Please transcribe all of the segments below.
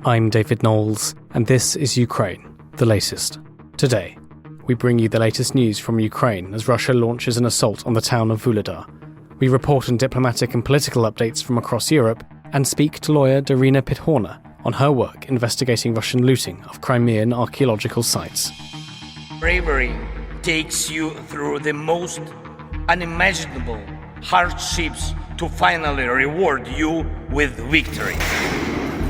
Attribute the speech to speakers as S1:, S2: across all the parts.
S1: I'm David Knowles, and this is Ukraine, the latest. Today, we bring you the latest news from Ukraine as Russia launches an assault on the town of Vuhledar. We report on diplomatic and political updates from across Europe and speak to lawyer Daryna Pidhorna on her work investigating Russian looting of Crimean archaeological sites.
S2: Bravery takes you through the most unimaginable hardships to finally reward you with victory.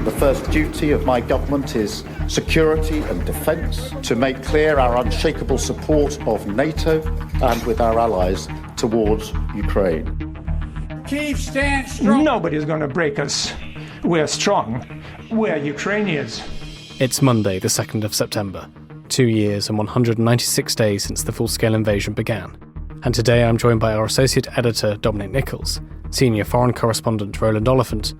S3: The first duty of my government is security and defence, to make clear our unshakable support of NATO and with our allies towards Ukraine.
S4: Kyiv stands strong.
S5: Nobody's going to break us. We're strong. We're Ukrainians.
S1: It's Monday, the 2nd of September, 2 years and 196 days since the full-scale invasion began. And today I'm joined by our associate editor, Dominic Nicholls, senior foreign correspondent, Roland Oliphant,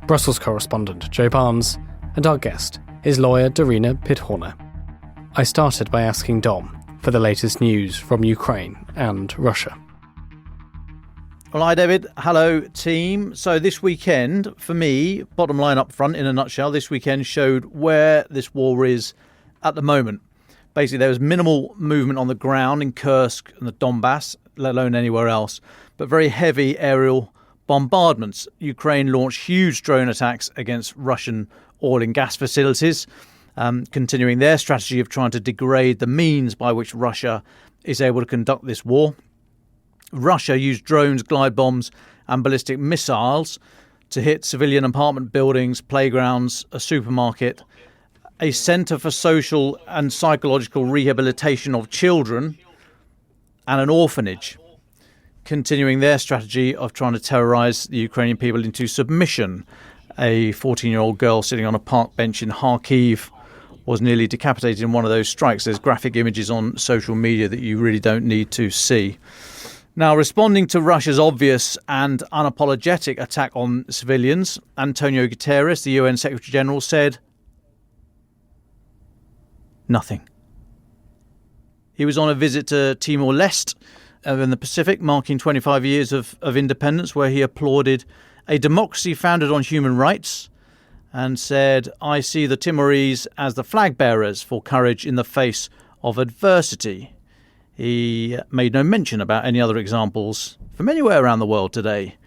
S1: Brussels correspondent, Joe Barnes, and our guest is lawyer Daryna Pidhorna. I started by asking Dom for the latest news from Ukraine and Russia.
S6: Well, hi, David. Hello, team. So this weekend, for me, bottom line up front, in a nutshell, this weekend showed where this war is at the moment. Basically, there was minimal movement on the ground in Kursk and the Donbass, let alone anywhere else, but very heavy aerial bombardments. Ukraine launched huge drone attacks against Russian oil and gas facilities, continuing their strategy of trying to degrade the means by which Russia is able to conduct this war. Russia used drones, glide bombs and ballistic missiles to hit civilian apartment buildings, playgrounds, a supermarket, a centre for social and psychological rehabilitation of children, and an orphanage, continuing their strategy of trying to terrorise the Ukrainian people into submission. A 14-year-old girl sitting on a park bench in Kyiv was nearly decapitated in one of those strikes. There's graphic images on social media that you really don't need to see. Now, responding to Russia's obvious and unapologetic attack on civilians, Antonio Guterres, the UN Secretary-General, said nothing. He was on a visit to Timor-Leste in the Pacific, marking 25 years of independence, where he applauded a democracy founded on human rights and said, "I see the Timorese as the flag bearers for courage in the face of adversity." He made no mention about any other examples from anywhere around the world today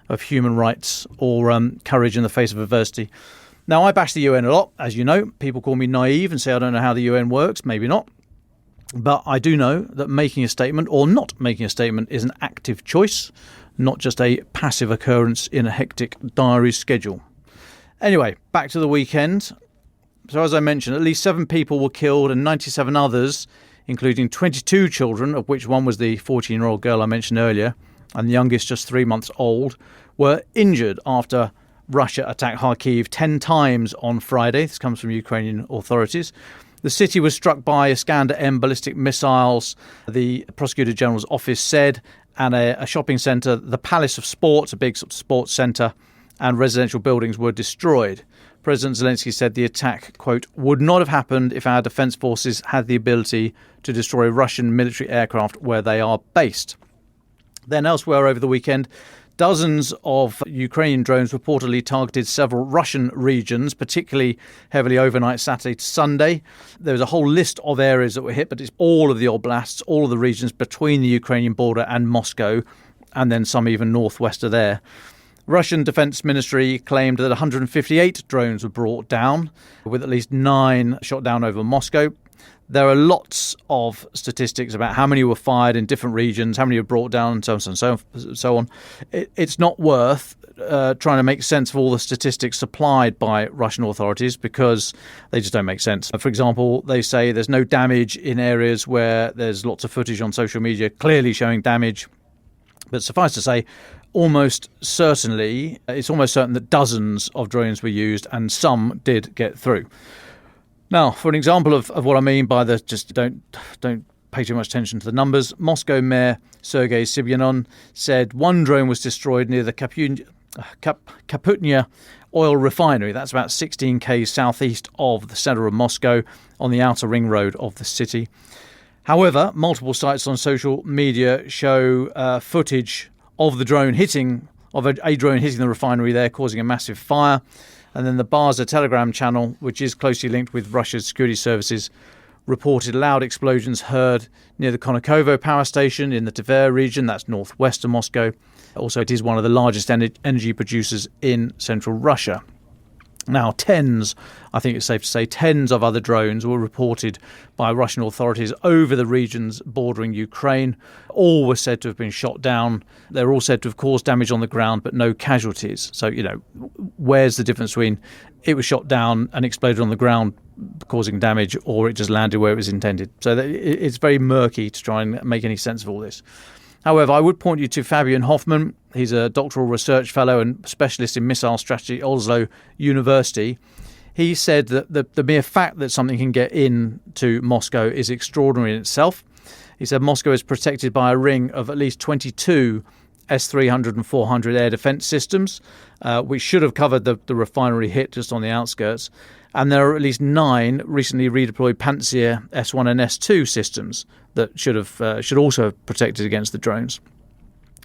S6: of human rights or courage in the face of adversity. Now, I bash the UN a lot, as you know. People call me naive and say I don't know how the UN works. Maybe not. But I do know that making a statement or not making a statement is an active choice, not just a passive occurrence in a hectic diary schedule. Anyway, back to the weekend. So as I mentioned, at least 7 people were killed and 97 others, including 22 children, of which one was the 14-year-old girl I mentioned earlier, and the youngest just 3 months old, were injured after Russia attacked Kyiv 10 times on Friday. This comes from Ukrainian authorities. The city was struck by Iskander-M ballistic missiles, the Prosecutor General's office said, and a shopping centre, the Palace of Sports, a big sports centre, and residential buildings were destroyed. President Zelensky said the attack, quote, would not have happened if our defence forces had the ability to destroy Russian military aircraft where they are based. Then elsewhere over the weekend, dozens of Ukrainian drones reportedly targeted several Russian regions, particularly heavily overnight Saturday to Sunday. There was a whole list of areas that were hit, but it's all of the oblasts, all of the regions between the Ukrainian border and Moscow, and then some even northwest of there. Russian Defense Ministry claimed that 158 drones were brought down, with at least 9 shot down over Moscow. There are lots of statistics about how many were fired in different regions, how many were brought down, and so on. It's not worth trying to make sense of all the statistics supplied by Russian authorities because they just don't make sense. For example, they say there's no damage in areas where there's lots of footage on social media clearly showing damage. But suffice to say, it's almost certain that dozens of drones were used and some did get through. Now, for an example of what I mean by the just don't pay too much attention to the numbers, Moscow Mayor Sergei Sobyanin said one drone was destroyed near the Kaputnya oil refinery. That's about 16 km southeast of the centre of Moscow on the outer ring road of the city. However, multiple sites on social media show footage of the drone hitting of a drone hitting the refinery there, causing a massive fire. And then the Baza Telegram channel, which is closely linked with Russia's security services, reported loud explosions heard near the Konakovo power station in the Tver region, that's northwest of Moscow. Also, it is one of the largest energy producers in central Russia. Now, I think it's safe to say, tens of other drones were reported by Russian authorities over the regions bordering Ukraine. All were said to have been shot down. They're all said to have caused damage on the ground, but no casualties. So, where's the difference between it was shot down and exploded on the ground, causing damage, or it just landed where it was intended? So it's very murky to try and make any sense of all this. However, I would point you to Fabian Hoffman. He's a doctoral research fellow and specialist in missile strategy at Oslo University. He said that the mere fact that something can get into Moscow is extraordinary in itself. He said Moscow is protected by a ring of at least 22 S-300 and 400 air defence systems, which should have covered the refinery hit just on the outskirts. And there are at least 9 recently redeployed Pantsir S-1 and S-2 systems that should also have protected against the drones.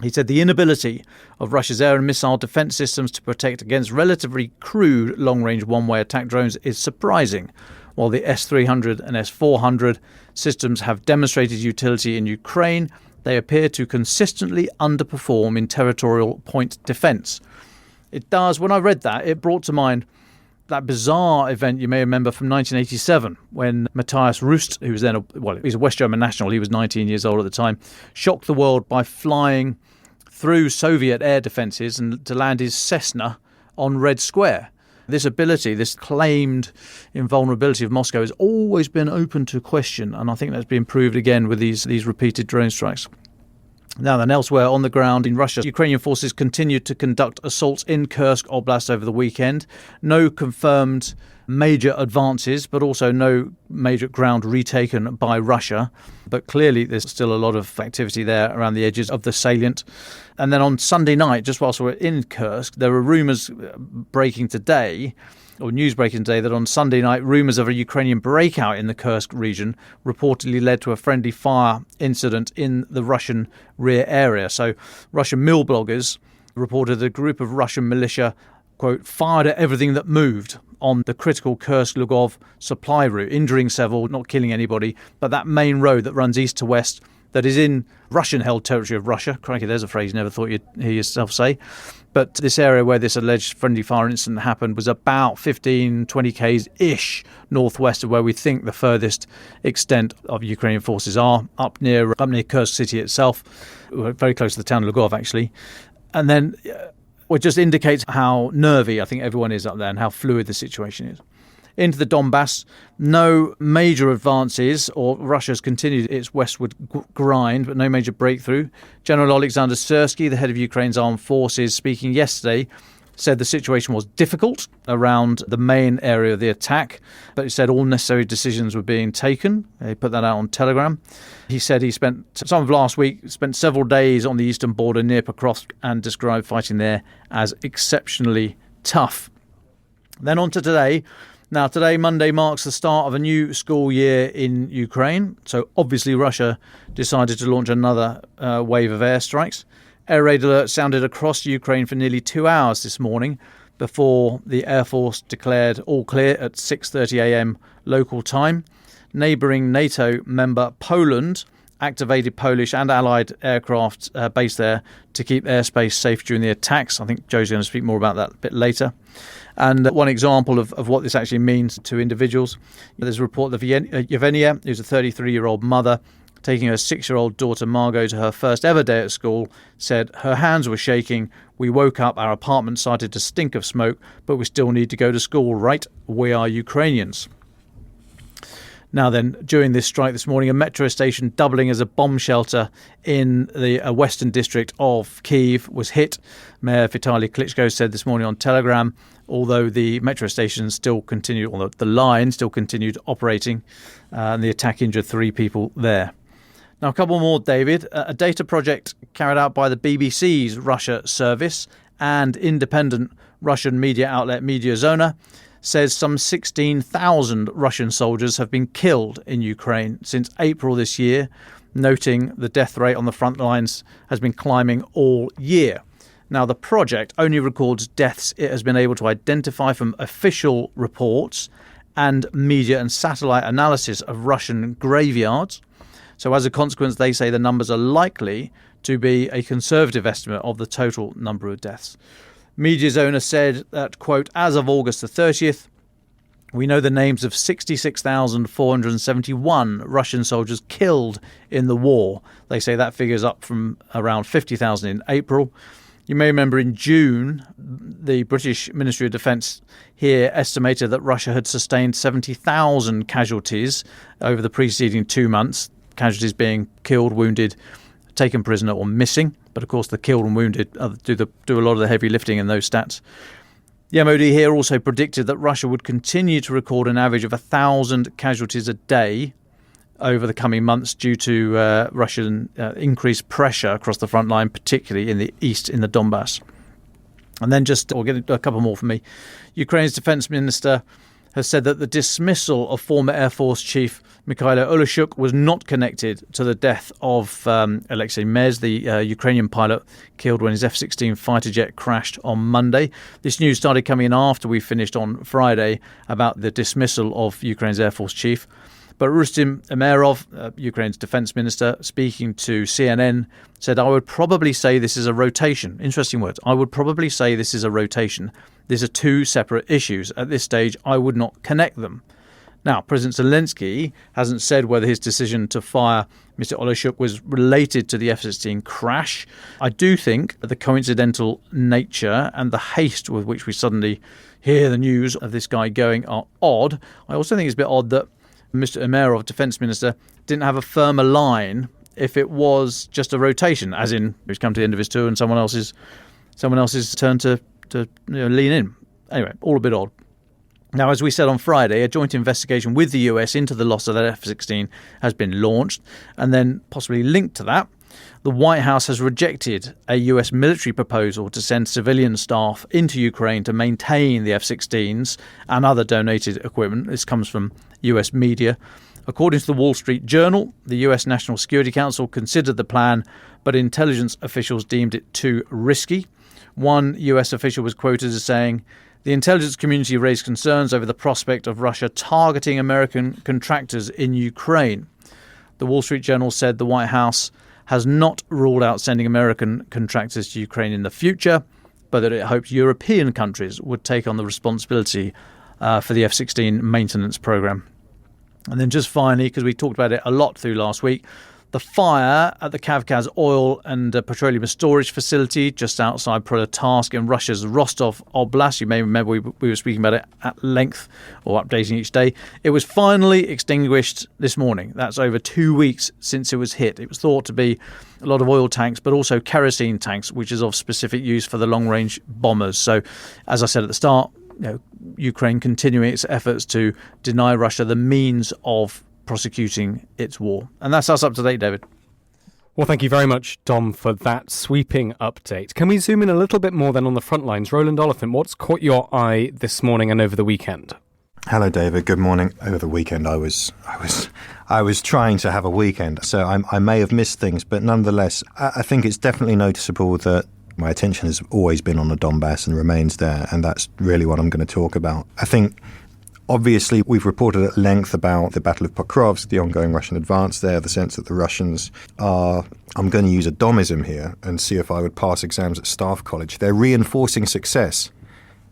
S6: He said the inability of Russia's air and missile defence systems to protect against relatively crude long-range one-way attack drones is surprising. While the S-300 and S-400 systems have demonstrated utility in Ukraine, they appear to consistently underperform in territorial point defence. It does. When I read that, it brought to mind that bizarre event you may remember from 1987 when Matthias Rust, who was then he's a West German national, he was 19 years old at the time, shocked the world by flying through Soviet air defences and to land his Cessna on Red Square. This ability, this claimed invulnerability of Moscow has always been open to question, and I think that's been proved again with these repeated drone strikes. Now then, elsewhere on the ground in Russia, Ukrainian forces continued to conduct assaults in Kursk Oblast over the weekend. No confirmed major advances, but also no major ground retaken by Russia. But clearly there's still a lot of activity there around the edges of the salient. And then on Sunday night, just whilst we're in Kursk, there were rumours breaking today, or news breaking today, that on Sunday night, rumours of a Ukrainian breakout in the Kursk region reportedly led to a friendly fire incident in the Russian rear area. So Russian mill bloggers reported a group of Russian militia, quote, fired at everything that moved on the critical Kursk-Lugov supply route, injuring several, not killing anybody, but that main road that runs east to west that is in Russian-held territory of Russia. Crikey, there's a phrase you never thought you'd hear yourself say. But this area where this alleged friendly fire incident happened was about 15, 20 k's-ish northwest of where we think the furthest extent of Ukrainian forces are, up near Kursk city itself, very close to the town of Lugov, actually. And then it just indicates how nervy I think everyone is up there and how fluid the situation is. Into the Donbass, no major advances, or Russia's continued its westward grind, but no major breakthrough. General Alexander Syrsky, the head of Ukraine's armed forces, speaking yesterday, said the situation was difficult around the main area of the attack, but he said all necessary decisions were being taken. He put that out on Telegram. He said he spent some of last week, spent several days on the eastern border near Pokrovsk and described fighting there as exceptionally tough. Then on to today. Now, today, Monday, marks the start of a new school year in Ukraine. So obviously Russia decided to launch another wave of airstrikes. Air raid alerts sounded across Ukraine for nearly 2 hours this morning before the Air Force declared all clear at 6:30 a.m. local time. Neighbouring NATO member Poland activated Polish and Allied aircraft based there to keep airspace safe during the attacks. I think Joe's going to speak more about that a bit later. And one example of what this actually means to individuals, there's a report that Yevgenia, who's a 33-year-old mother, taking her 6-year-old daughter Margot to her first ever day at school, said her hands were shaking. We woke up, our apartment started to stink of smoke, but we still need to go to school, right? We are Ukrainians. Now then, during this strike this morning, a metro station doubling as a bomb shelter in the western district of Kyiv was hit. Mayor Vitaly Klitschko said this morning on Telegram, although the metro station still continued, or the line still continued operating, and the attack injured 3 people there. Now, a couple more, David. A data project carried out by the BBC's Russia service and independent Russian media outlet Mediazona says some 16,000 Russian soldiers have been killed in Ukraine since April this year, noting the death rate on the front lines has been climbing all year. Now, the project only records deaths it has been able to identify from official reports and media and satellite analysis of Russian graveyards. So as a consequence, they say the numbers are likely to be a conservative estimate of the total number of deaths. Media's owner said that, quote, as of August the 30th, we know the names of 66,471 Russian soldiers killed in the war. They say that figure's up from around 50,000 in April. You may remember in June, the British Ministry of Defence here estimated that Russia had sustained 70,000 casualties over the preceding 2 months, casualties being killed, wounded, taken prisoner or missing. But of course, the killed and wounded do a lot of the heavy lifting in those stats. The MOD here also predicted that Russia would continue to record an average of 1,000 casualties a day over the coming months due to Russian increased pressure across the front line, particularly in the east, in the Donbass. And then I'll get a couple more from me. Ukraine's defense minister has said that the dismissal of former Air Force Chief Mikhailo Oleshuk was not connected to the death of Alexei Mez, the Ukrainian pilot killed when his F-16 fighter jet crashed on Monday. This news started coming in after we finished on Friday about the dismissal of Ukraine's Air Force Chief. But Rustem Umerov, Ukraine's defense minister, speaking to CNN, said, I would probably say this is a rotation. Interesting words. I would probably say this is a rotation. These are two separate issues. At this stage, I would not connect them. Now, President Zelensky hasn't said whether his decision to fire Mr. Oleshuk was related to the F-16 crash. I do think that the coincidental nature and the haste with which we suddenly hear the news of this guy going are odd. I also think it's a bit odd that Mr. Umerov, defense minister, didn't have a firmer line if it was just a rotation, as in he's come to the end of his tour and someone else's turn to lean in. Anyway, all a bit odd. Now, as we said on Friday, a joint investigation with the US into the loss of that F-16 has been launched, and then possibly linked to that, the White House has rejected a US military proposal to send civilian staff into Ukraine to maintain the F-16s and other donated equipment. This comes from US media. According to the Wall Street Journal, the US National Security Council considered the plan, but intelligence officials deemed it too risky. One US official was quoted as saying, the intelligence community raised concerns over the prospect of Russia targeting American contractors in Ukraine. The Wall Street Journal said the White House has not ruled out sending American contractors to Ukraine in the future, but that it hoped European countries would take on the responsibility for the F-16 maintenance program. And then just finally, because we talked about it a lot through last week, the fire at the Kavkaz oil and petroleum storage facility just outside Proletarsk in Russia's Rostov Oblast. You may remember we were speaking about it at length or updating each day. It was finally extinguished this morning. That's over 2 weeks since it was hit. It was thought to be a lot of oil tanks, but also kerosene tanks, which is of specific use for the long-range bombers. So, as I said at the start, Ukraine continuing its efforts to deny Russia the means of prosecuting its war. And that's us up to date, David.
S1: Well, thank you very much, Dom, for that sweeping update. Can we zoom in a little bit more then on the front lines? Roland, Oliphant, what's caught your eye this morning and over the weekend?
S7: Hello, David. Good morning. Over the weekend, I was trying to have a weekend, so I may have missed things, but nonetheless, I think it's definitely noticeable that my attention has always been on the Donbass and remains there, and that's really what I'm going to talk about. I think obviously, we've reported at length about the Battle of Pokrovsk, the ongoing Russian advance there, the sense that the Russians are, I'm going to use a Domism here and see if I would pass exams at Staff College. They're reinforcing success.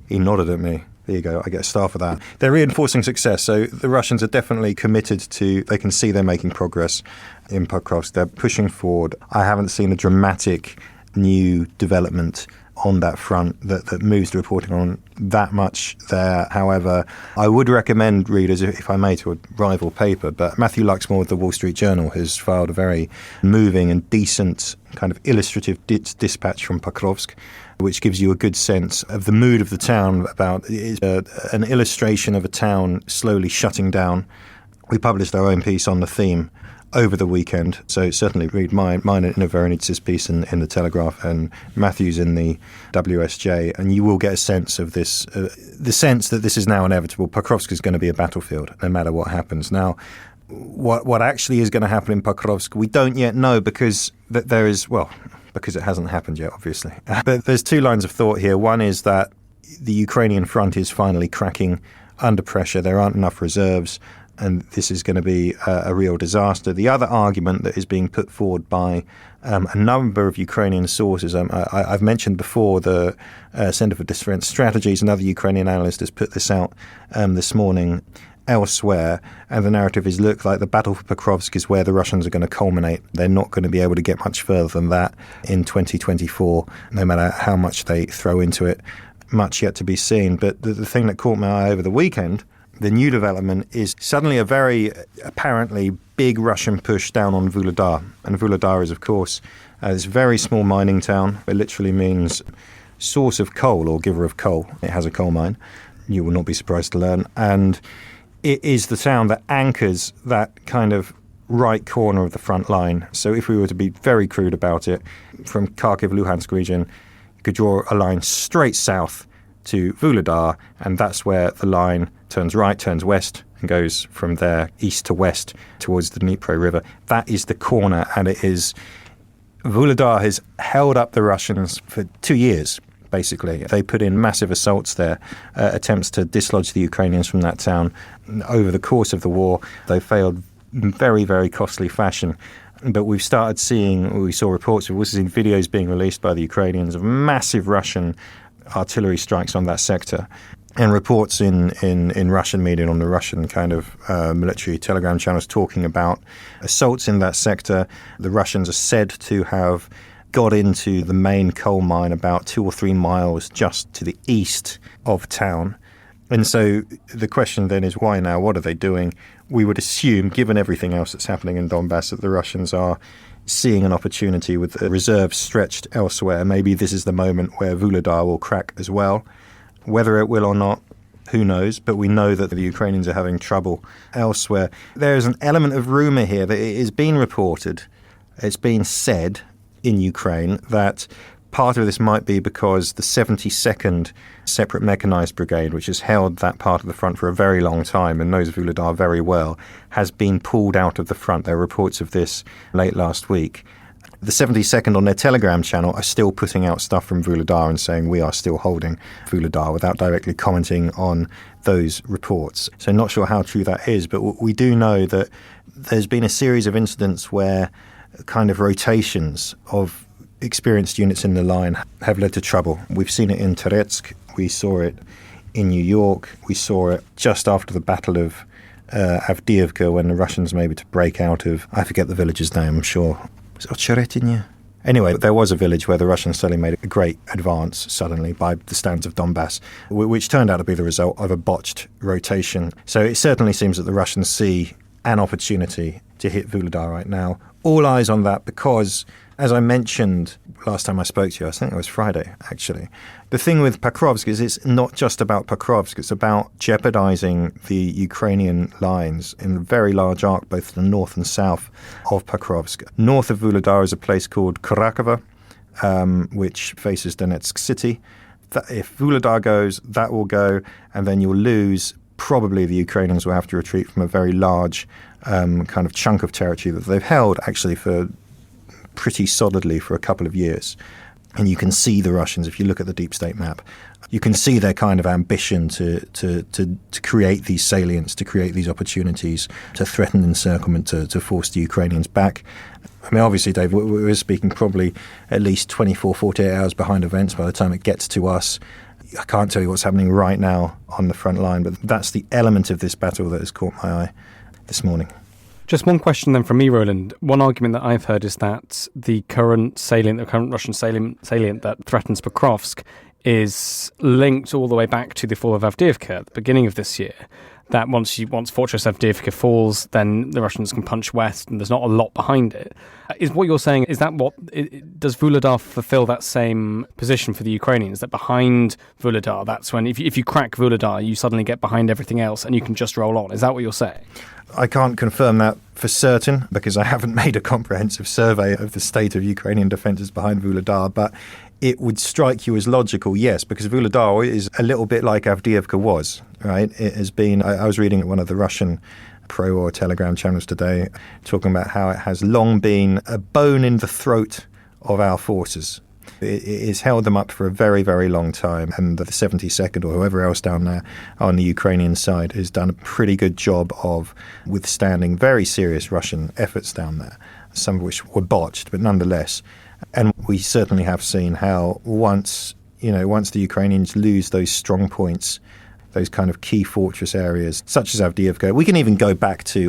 S7: He nodded at me. There you go. I get a star for that. They're reinforcing success. So the Russians are definitely committed to, they can see they're making progress in Pokrovsk. They're pushing forward. I haven't seen a dramatic new development on that front that moves the reporting on that much there. However, I would recommend readers, if I may, to a rival paper, but Matthew Luxmore of the Wall Street Journal has filed a very moving and decent kind of illustrative dispatch from Pokrovsk, which gives you a good sense of the mood of the town. About an illustration of a town slowly shutting down. We published our own piece on the theme over the weekend, so certainly read mine in Inoverenits's piece in the Telegraph and Matthew's in the WSJ, and you will get a sense of this, the sense that this is now inevitable. Pokrovsk is going to be a battlefield, no matter what happens. Now, what actually is going to happen in Pokrovsk, we don't yet know, because there is, well, because it hasn't happened yet, obviously. But there's two lines of thought here. One is that the Ukrainian front is finally cracking under pressure. There aren't enough reserves, and this is going to be a real disaster. The other argument that is being put forward by a number of Ukrainian sources, I've mentioned before the Center for Defense Strategies, another Ukrainian analyst has put this out this morning elsewhere, and the narrative is, look, like the battle for Pokrovsk is where the Russians are going to culminate. They're not going to be able to get much further than that in 2024, no matter how much they throw into it. Much yet to be seen. But the thing that caught my eye over the weekend, the new development, is suddenly a very apparently big Russian push down on Vuhledar. And Vuhledar is, of course, this very small mining town. It literally means source of coal or giver of coal. It has a coal mine, you will not be surprised to learn. And it is the town that anchors that kind of right corner of the front line. So if we were to be very crude about it, from Kharkiv, Luhansk region, you could draw a line straight south to Vuhledar, and that's where the line turns right, turns west, and goes from there east to west towards the Dnipro River. That is the corner, and it is... Vuhledar has held up the Russians for 2 years, basically. They put in massive assaults there, attempts to dislodge the Ukrainians from that town. Over the course of the war, they failed in very, very costly fashion. But we saw reports of, in videos being released by the Ukrainians of massive Russian artillery strikes on that sector, and reports in Russian media, on the Russian kind of military telegram channels, talking about assaults in that sector. The Russians are said to have got into the main coal mine about 2 or 3 miles just to the east of town. And so the question then is, why now? What are they doing? We would assume, given everything else that's happening in Donbass, that the Russians are seeing an opportunity with the reserves stretched elsewhere. Maybe this is the moment where Vuhledar will crack as well. Whether it will or not, who knows? But we know that the Ukrainians are having trouble elsewhere. There is an element of rumour here that it is being reported, it's been said in Ukraine, that part of this might be because the 72nd Separate Mechanized Brigade, which has held that part of the front for a very long time and knows Vuhledar very well, has been pulled out of the front. There are reports of this late last week. The 72nd on their Telegram channel are still putting out stuff from Vuhledar and saying we are still holding Vuhledar without directly commenting on those reports. So not sure how true that is, but we do know that there's been a series of incidents where kind of rotations of experienced units in the line have led to trouble. We've seen it in Toretsk. We saw it in New York. We saw it just after the Battle of Avdiivka, when the Russians were able to break out of, I forget the village's name, I'm sure. Was it Ocheretinya? Anyway, there was a village where the Russians suddenly made a great advance suddenly by the standards of Donbass, which turned out to be the result of a botched rotation. So it certainly seems that the Russians see an opportunity to hit Vuhledar right now. All eyes on that because, as I mentioned last time I spoke to you, I think it was Friday, actually, the thing with Pokrovsk is it's not just about Pokrovsk, it's about jeopardizing the Ukrainian lines in a very large arc, both the north and south of Pokrovsk. North of Vuhledar is a place called Kharkiv, which faces Donetsk city. If Vuhledar goes, that will go, and then you'll lose. Probably the Ukrainians will have to retreat from a very large kind of chunk of territory that they've held actually for pretty solidly for a couple of years. And you can see the Russians, if you look at the deep state map, you can see their kind of ambition to create these salients, to create these opportunities, to threaten encirclement, to force the Ukrainians back. I mean, obviously, Dave, we're speaking probably at least 24, 48 hours behind events by the time it gets to us. I can't tell you what's happening right now on the front line, but that's the element of this battle that has caught my eye this morning.
S1: Just one question then from me, Roland. One argument that I've heard is that the current Russian salient that threatens Pokrovsk is linked all the way back to the fall of Avdiivka at the beginning of this year. That once Fortress Avdiivka falls, then the Russians can punch west, and there's not a lot behind it. Is what you're saying, is that does Vuhledar fulfill that same position for the Ukrainians, that behind Vuhledar, that's when, if you crack Vuhledar, you suddenly get behind everything else and you can just roll on? Is that what you're saying?
S7: I can't confirm that for certain because I haven't made a comprehensive survey of the state of Ukrainian defences behind Vuhledar, but it would strike you as logical, yes, because Vuhledar is a little bit like Avdiivka was, right? It has been, I was reading at one of the Russian pro-war telegram channels today, talking about how it has long been a bone in the throat of our forces. It has held them up for a very, very long time, and the 72nd or whoever else down there on the Ukrainian side has done a pretty good job of withstanding very serious Russian efforts down there, some of which were botched, but nonetheless. And we certainly have seen how once the Ukrainians lose those strong points, those kind of key fortress areas, such as Avdiivka. We can even go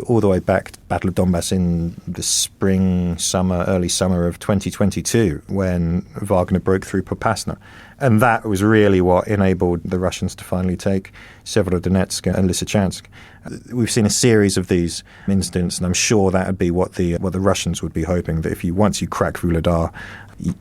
S7: all the way back to the Battle of Donbass in the early summer of 2022, when Wagner broke through Popasna. And that was really what enabled the Russians to finally take Severodonetsk and Lysychansk. We've seen a series of these incidents, and I'm sure that would be what the Russians would be hoping, that once you crack Vuhledar,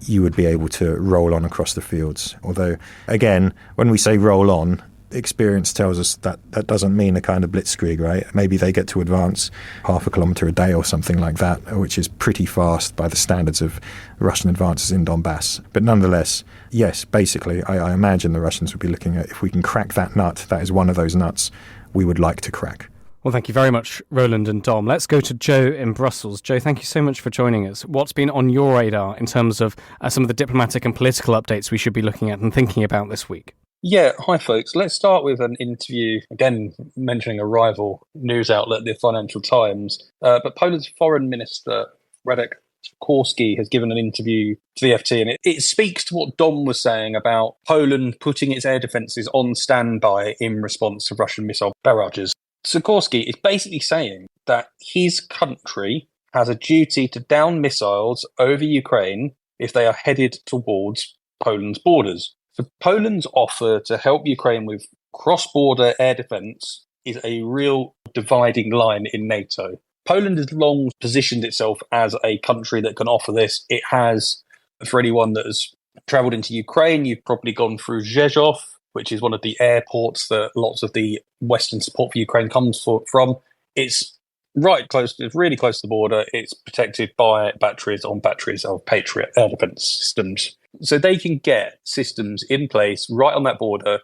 S7: you would be able to roll on across the fields. Although, again, when we say roll on, experience tells us that that doesn't mean a kind of blitzkrieg, right? Maybe they get to advance half a kilometre a day or something like that, which is pretty fast by the standards of Russian advances in Donbass. But nonetheless, yes, basically, I imagine the Russians would be looking at, if we can crack that nut, that is one of those nuts we would like to crack.
S1: Well, thank you very much, Roland and Dom. Let's go to Joe in Brussels. Joe, thank you so much for joining us. What's been on your radar in terms of some of the diplomatic and political updates we should be looking at and thinking about this week?
S8: Yeah, hi folks. Let's start with an interview, again mentioning a rival news outlet, the Financial Times. But Poland's Foreign Minister, Radek Sikorski, has given an interview to the FT, and it speaks to what Dom was saying about Poland putting its air defences on standby in response to Russian missile barrages. Sikorski is basically saying that his country has a duty to down missiles over Ukraine if they are headed towards Poland's borders. So Poland's offer to help Ukraine with cross-border air defence is a real dividing line in NATO. Poland has long positioned itself as a country that can offer this. It has, for anyone that has travelled into Ukraine, you've probably gone through Rzeszów, which is one of the airports that lots of the Western support for Ukraine comes from. It's really close to the border. It's protected by batteries of Patriot air defence systems. So they can get systems in place right on that border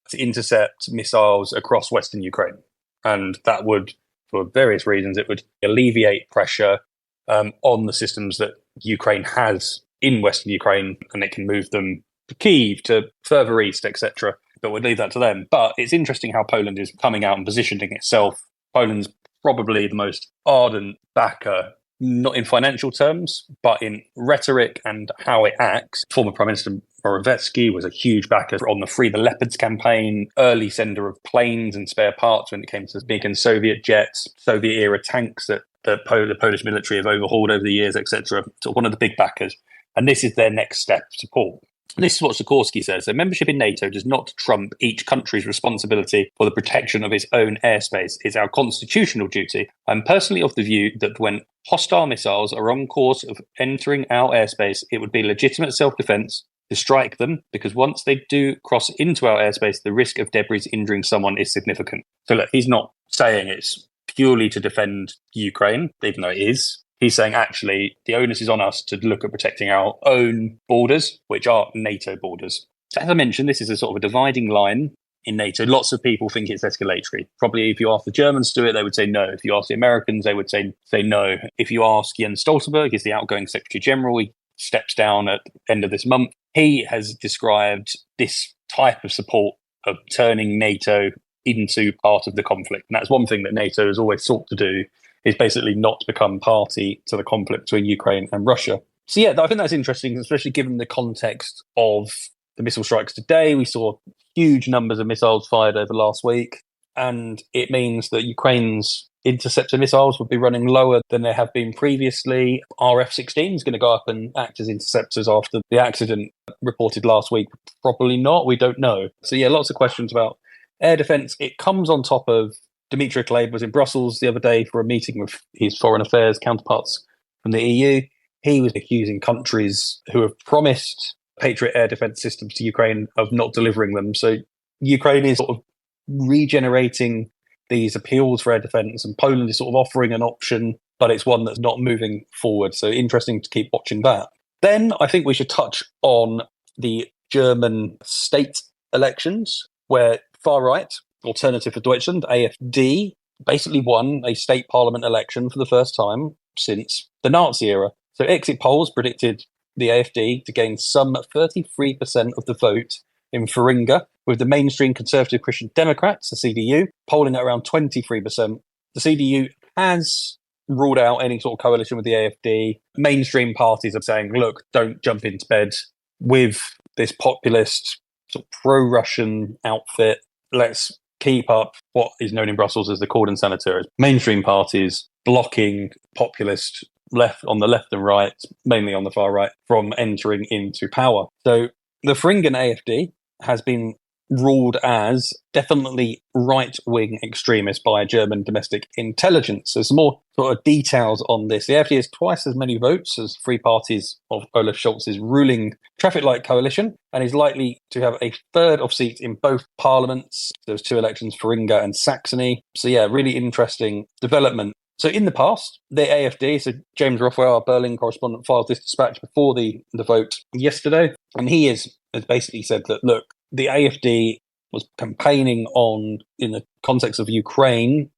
S8: to intercept missiles across Western Ukraine. And that would, for various reasons, it would alleviate pressure on the systems that Ukraine has in Western Ukraine, and it can move them to Kyiv, to further east, etc. But we'd leave that to them. But it's interesting how Poland is coming out and positioning itself. Poland's probably the most ardent backer, not in financial terms, but in rhetoric and how it acts. Former Prime Minister Morawiecki was a huge backer on the Free the Leopards campaign, early sender of planes and spare parts when it came to big and Soviet jets, Soviet-era tanks that the Polish military have overhauled over the years, etc. So one of the big backers. And this is their next step support. This is what Sikorski says. So membership in NATO does not trump each country's responsibility for the protection of its own airspace. It's our constitutional duty. I'm personally of the view that when hostile missiles are on course of entering our airspace, it would be legitimate self-defense to strike them, because once they do cross into our airspace, the risk of debris injuring someone is significant. So look, he's not saying it's purely to defend Ukraine, even though it is. He's saying, actually, the onus is on us to look at protecting our own borders, which are NATO borders. So as I mentioned, this is a sort of a dividing line in NATO. Lots of people think it's escalatory. Probably if you ask the Germans to do it, they would say no. If you ask the Americans, they would say no. If you ask Jens Stoltenberg, he's the outgoing Secretary General, he steps down at the end of this month. He has described this type of support of turning NATO into part of the conflict. And that's one thing that NATO has always sought to do, is basically not become party to the conflict between Ukraine and Russia. So yeah, I think that's interesting, especially given the context of the missile strikes today. We saw huge numbers of missiles fired over last week, and it means that Ukraine's interceptor missiles would be running lower than they have been previously. Our F-16 is going to go up and act as interceptors after the accident reported last week. Probably not, we don't know. So yeah, lots of questions about air defence. It comes on top of Dmitry Kuleba was in Brussels the other day for a meeting with his foreign affairs counterparts from the EU. He was accusing countries who have promised Patriot air defence systems to Ukraine of not delivering them. So Ukraine is sort of regenerating these appeals for air defence, and Poland is sort of offering an option, but it's one that's not moving forward. So interesting to keep watching that. Then I think we should touch on the German state elections, where far-right Alternative for Deutschland, AfD, basically won a state parliament election for the first time since the Nazi era. So exit polls predicted the AfD to gain some 33% of the vote in Thuringia, with the mainstream conservative Christian Democrats, the CDU, polling at around 23%. The CDU has ruled out any sort of coalition with the AfD. Mainstream parties are saying, look, don't jump into bed with this populist, sort of pro-Russian outfit. Let's keep up what is known in Brussels as the cordon sanitaire. Mainstream parties blocking populist left on the left and right, mainly on the far right, from entering into power. So the Thuringian AfD has been ruled as definitely right-wing extremist by German domestic intelligence. There's more sort of details on this. The AfD has twice as many votes as three parties of Olaf Scholz's ruling traffic light coalition, and is likely to have a third of seats in both parliaments. There's two elections, Thuringia and Saxony. So yeah, really interesting development. So in the past, the AfD, so James Rothwell, our Berlin correspondent, filed this dispatch before the vote yesterday, and he has basically said that, look, the AfD was campaigning on, in the context of Ukraine,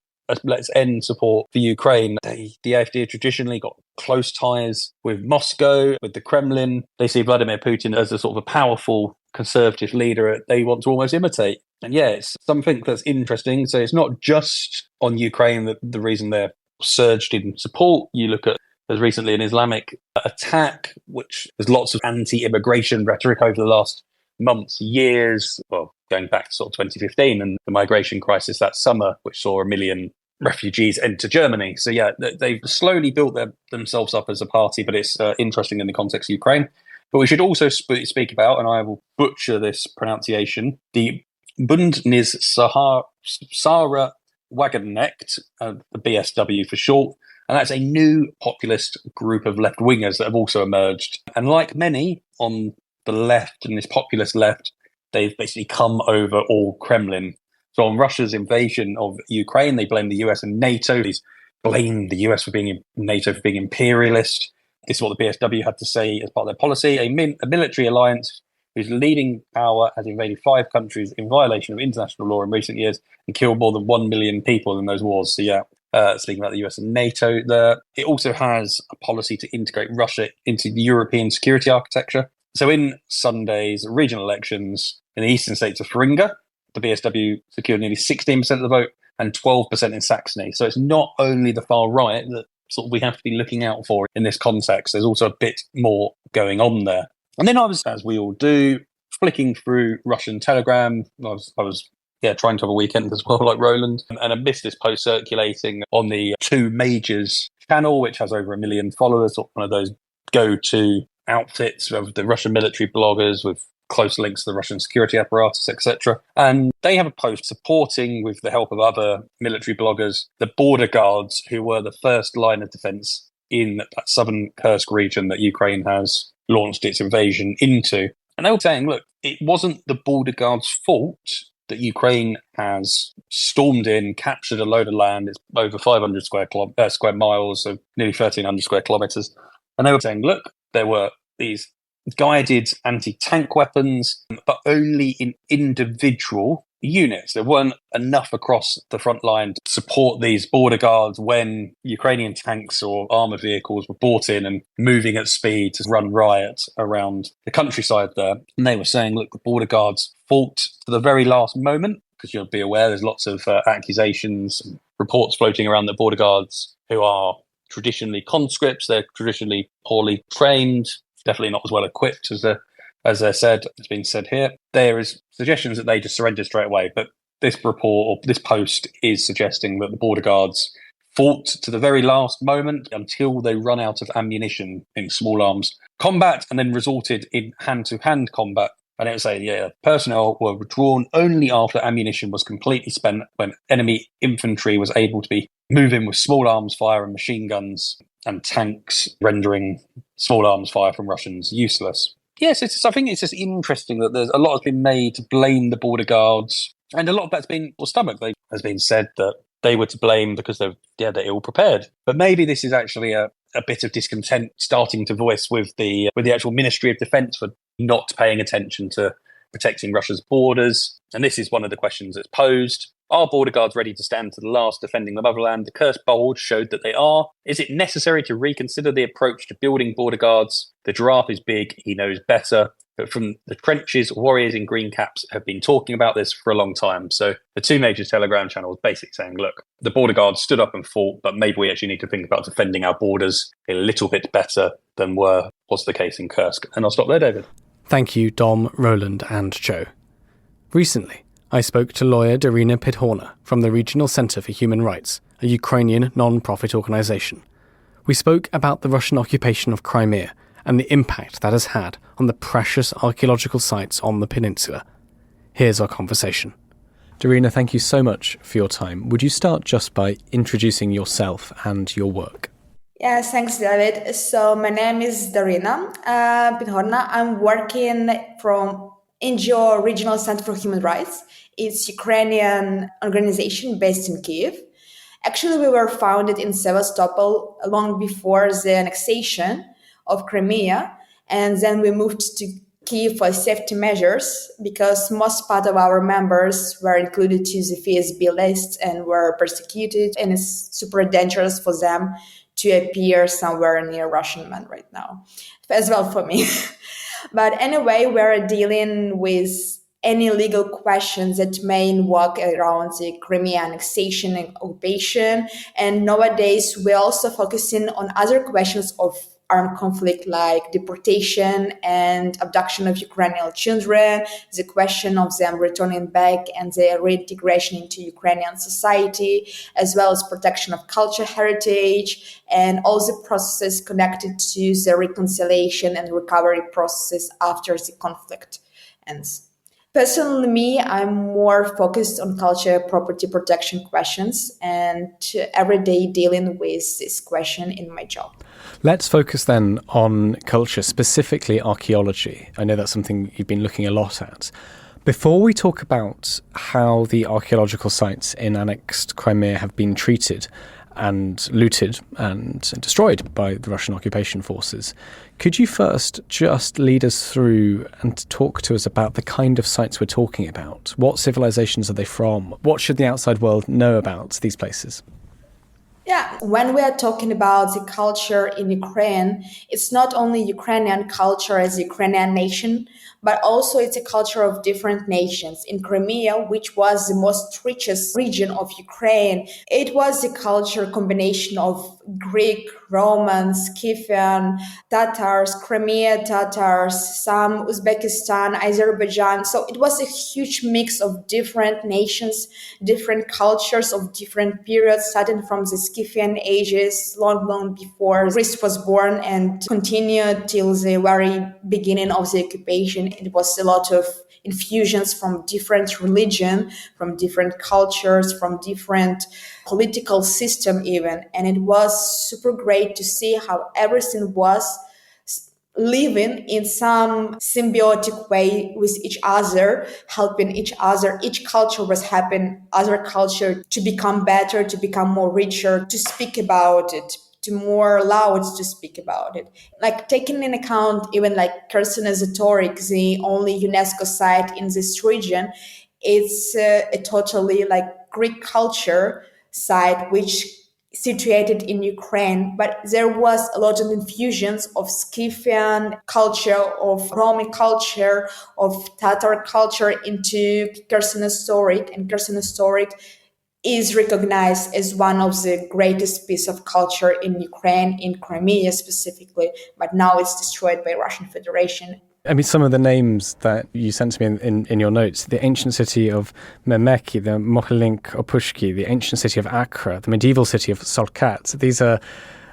S8: let's end support for Ukraine. The AfD have traditionally got close ties with Moscow, with the Kremlin. They see Vladimir Putin as a sort of a powerful conservative leader they want to almost imitate. And yeah, it's something that's interesting. So it's not just on Ukraine that the reason they're surged in support. You look at, there's recently an Islamic attack, which there's lots of anti-immigration rhetoric over the last months, years, well, going back to sort of 2015 and the migration crisis that summer, which saw 1 million refugees enter Germany. So yeah, they've slowly built themselves up as a party, but it's interesting in the context of Ukraine. But we should also speak about, and I will butcher this pronunciation, the Bündnis Sarah Wagenknecht, the BSW for short, and that's a new populist group of left-wingers that have also emerged. And like many on the left and this populist left, they've basically come over all Kremlin. So on Russia's invasion of Ukraine, they blame the US and NATO. They blame the US for being NATO for being imperialist. This is what the BSW had to say as part of their policy. A military alliance whose leading power has invaded 5 countries in violation of international law in recent years and killed more than 1 million people in those wars. So yeah, speaking about the US and NATO there. It also has a policy to integrate Russia into the European security architecture. So in Sunday's regional elections in the eastern states of Thuringia, the BSW secured nearly 16% of the vote and 12% in Saxony. So it's not only the far right that sort of we have to be looking out for in this context. There's also a bit more going on there. And then I was, as we all do, flicking through Russian Telegram. I was trying to have a weekend as well, like Roland. And I missed this post circulating on the Two Majors channel, which has over 1 million followers, one of those go-to outfits of the Russian military bloggers with close links to the Russian security apparatus, etc. And they have a post supporting, with the help of other military bloggers, the border guards who were the first line of defense in that southern Kursk region that Ukraine has launched its invasion into. And they were saying, look, it wasn't the border guards' fault that Ukraine has stormed in, captured a load of land. It's over 500 square miles, so nearly 1,300 square kilometres. And they were saying, look, there were these guided anti-tank weapons, but only in individual units. There weren't enough across the front line to support these border guards when Ukrainian tanks or armoured vehicles were brought in and moving at speed to run riot around the countryside there. And they were saying, look, the border guards fought to the very last moment, because you'll be aware there's lots of accusations and reports floating around the border guards who are traditionally conscripts. They're traditionally poorly trained, definitely not as well equipped as I said, it's been said here. There is suggestions that they just surrendered straight away, but this report or this post is suggesting that the border guards fought to the very last moment until they run out of ammunition in small arms combat, and then resorted in hand-to-hand combat. And it was saying, personnel were withdrawn only after ammunition was completely spent, when enemy infantry was able to be moving with small arms fire and machine guns and tanks, rendering small arms fire from Russians useless. Yes, I think it's just interesting that there's a lot has been made to blame the border guards, and a lot of that's been stomached. Has been said that they were to blame because they're ill prepared. But maybe this is actually a bit of discontent starting to voice with the actual Ministry of Defence for not paying attention to protecting Russia's borders. And this is one of the questions that's posed. Are border guards ready to stand to the last defending the motherland? The cursed bulge showed that they are. Is it necessary to reconsider the approach to building border guards? The giraffe is big, he knows better. But from the trenches, warriors in green caps have been talking about this for a long time. So the two major Telegram channels basically saying, look, the border guards stood up and fought, but maybe we actually need to think about defending our borders a little bit better than was the case in Kursk. And I'll stop there, David.
S1: Thank you, Dom, Roland and Joe. Recently, I spoke to lawyer Daryna Pidhorna from the Regional Centre for Human Rights, a Ukrainian non-profit organisation. We spoke about the Russian occupation of Crimea and the impact that has had on the precious archaeological sites on the peninsula. Here's our conversation. Daryna, thank you so much for your time. Would you start just by introducing yourself and your work?
S9: Yes, thanks, David. So my name is Daryna Pidhorna. I'm working from NGO Regional Center for Human Rights. It's a Ukrainian organization based in Kyiv. Actually, we were founded in Sevastopol long before the annexation of Crimea, and then we moved to Kyiv for safety measures because most part of our members were included to the FSB list and were persecuted, and it's super dangerous for them to appear somewhere near Russian land right now, as well for me. But anyway, we're dealing with any legal questions that may invoke around the Crimean annexation and occupation. And nowadays, we're also focusing on other questions of armed conflict like deportation and abduction of Ukrainian children, the question of them returning back and their reintegration into Ukrainian society, as well as protection of cultural heritage and all the processes connected to the reconciliation and recovery processes after the conflict ends. Personally, me, I'm more focused on culture property protection questions and every day dealing with this question in my job.
S1: Let's focus then on culture, specifically archaeology. I know that's something you've been looking a lot at. Before we talk about how the archaeological sites in annexed Crimea have been treated and looted and destroyed by the Russian occupation forces, could you first just lead us through and talk to us about the kind of sites we're talking about? What civilizations are they from? What should the outside world know about these places?
S9: Yeah, when we are talking about the culture in Ukraine, it's not only Ukrainian culture as a Ukrainian nation, but also it's a culture of different nations. In Crimea, which was the most richest region of Ukraine, it was a culture combination of Greek, Romans, Scythian, Tatars, Crimea Tatars, some Uzbekistan, Azerbaijan. So it was a huge mix of different nations, different cultures of different periods, starting from the Scythian ages, long before Greece was born, and continued till the very beginning of the occupation. It was a lot of infusions from different religion, from different cultures, from different political system even. And it was super great to see how everything was living in some symbiotic way with each other, helping each other. Each culture was helping other culture to become better, to become more richer, to speak about it, to more loud to speak about it. Like taking in account even like Kherson Zatoric, the only UNESCO site in this region, it's a totally like Greek culture site which situated in Ukraine, but there was a lot of infusions of Scythian culture, of Roman culture, of Tatar culture into Kherson Historic, and Kherson Historic is recognized as one of the greatest piece of culture in Ukraine, in Crimea specifically, but now it's destroyed by Russian Federation.
S1: I mean, some of the names that you sent to me in your notes, the ancient city of Memeki, the Mohylinsk Opushki, the ancient city of Accra, the medieval city of Solkat, these are